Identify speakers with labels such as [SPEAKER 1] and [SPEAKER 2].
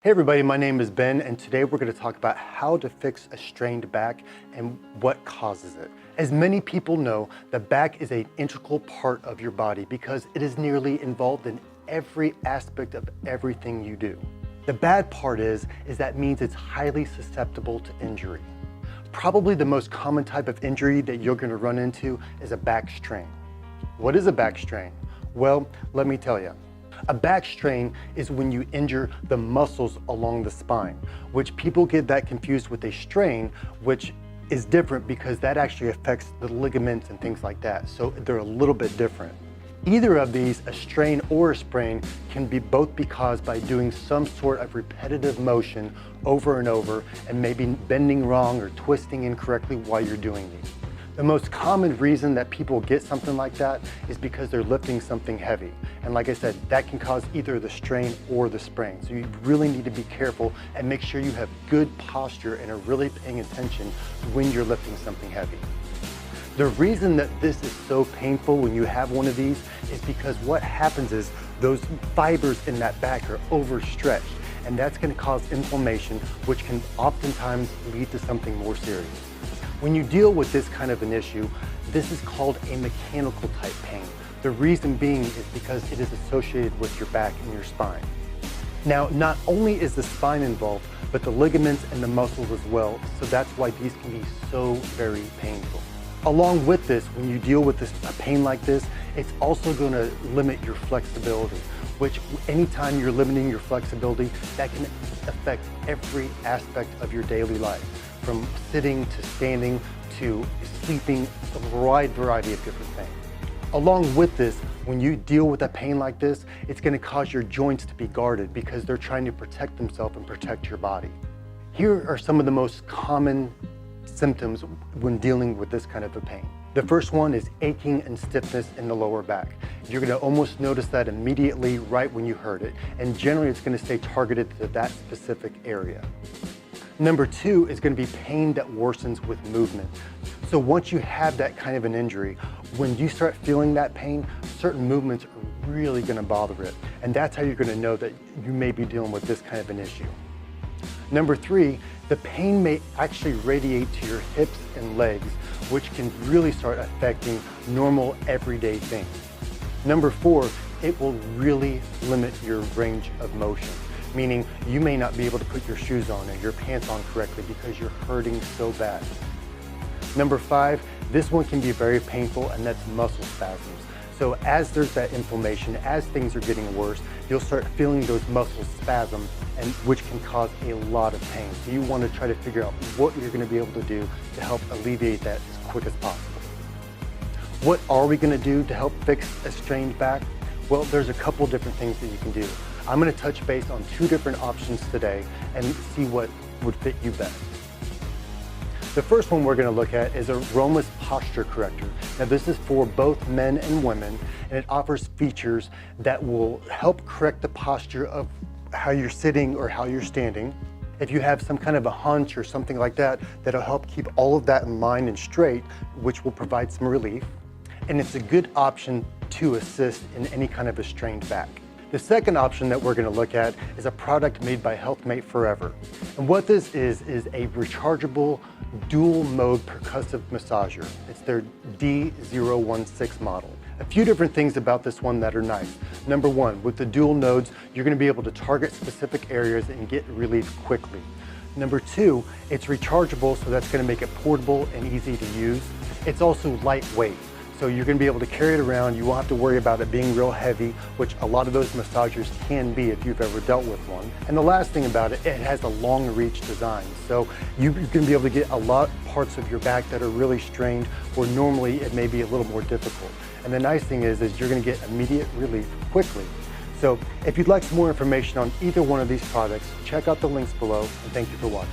[SPEAKER 1] Hey everybody, my name is Ben, and today we're going to talk about how to fix a strained back and what causes it. As many people know, the back is an integral part of your body because it is nearly involved in every aspect of everything you do. The bad part is that means it's highly susceptible to injury. Probably the most common type of injury that you're going to run into is a back strain. What is a back strain? Well, let me tell you. A back strain is when you injure the muscles along the spine, which people get that confused with a strain, which is different because that actually affects the ligaments and things like that. So they're a little bit different. Either of these, a strain or a sprain, can both be caused by doing some sort of repetitive motion over and over and maybe bending wrong or twisting incorrectly while you're doing these. The most common reason that people get something like that is because they're lifting something heavy. And like I said, that can cause either the strain or the sprain. So you really need to be careful and make sure you have good posture and are really paying attention when you're lifting something heavy. The reason that this is so painful when you have one of these is because what happens is those fibers in that back are overstretched, and that's going to cause inflammation, which can oftentimes lead to something more serious. When you deal with this kind of an issue, this is called a mechanical type pain. The reason being is because it is associated with your back and your spine. Now, not only is the spine involved, but the ligaments and the muscles as well, so that's why these can be so very painful. Along with this, when you deal with a pain like this, it's also going to limit your flexibility, which anytime you're limiting your flexibility, that can affect every aspect of your daily life, from sitting to standing to sleeping, a wide variety of different things. Along with this, when you deal with a pain like this, it's going to cause your joints to be guarded because they're trying to protect themselves and protect your body. Here are some of the most common symptoms when dealing with this kind of a pain. The first one is aching and stiffness in the lower back. You're going to almost notice that immediately right when you heard it, and generally it's going to stay targeted to that specific area. Number two is going to be pain that worsens with movement. So once you have that kind of an injury, when you start feeling that pain, certain movements are really going to bother it. And that's how you're going to know that you may be dealing with this kind of an issue. Number three, the pain may actually radiate to your hips and legs, which can really start affecting normal everyday things. Number four, it will really limit your range of motion, meaning you may not be able to put your shoes on or your pants on correctly because you're hurting so bad. Number five, this one can be very painful, and that's muscle spasms. So as there's that inflammation, as things are getting worse, you'll start feeling those muscle spasms, and which can cause a lot of pain. So you want to try to figure out what you're going to be able to do to help alleviate that as quick as possible. What are we going to do to help fix a strained back? Well, there's a couple different things that you can do. I'm going to touch base on two different options today and see what would fit you best. The first one we're going to look at is a Roma's Posture Corrector. Now this is for both men and women, and it offers features that will help correct the posture of how you're sitting or how you're standing. If you have some kind of a hunch or something like that, that'll help keep all of that in line and straight, which will provide some relief. And it's a good option to assist in any kind of a strained back. The second option that we're going to look at is a product made by Healthmate Forever. And what this is a rechargeable dual mode percussive massager. It's their D016 model. A few different things about this one that are nice. Number one, with the dual nodes, you're going to be able to target specific areas and get relief quickly. Number two, it's rechargeable, so that's going to make it portable and easy to use. It's also lightweight. So you're going to be able to carry it around. You won't have to worry about it being real heavy, which a lot of those massagers can be if you've ever dealt with one. And the last thing about it, it has a long reach design. So you're going to be able to get a lot of parts of your back that are really strained, where normally it may be a little more difficult. And the nice thing is you're going to get immediate relief quickly. So if you'd like some more information on either one of these products, check out the links below, and thank you for watching.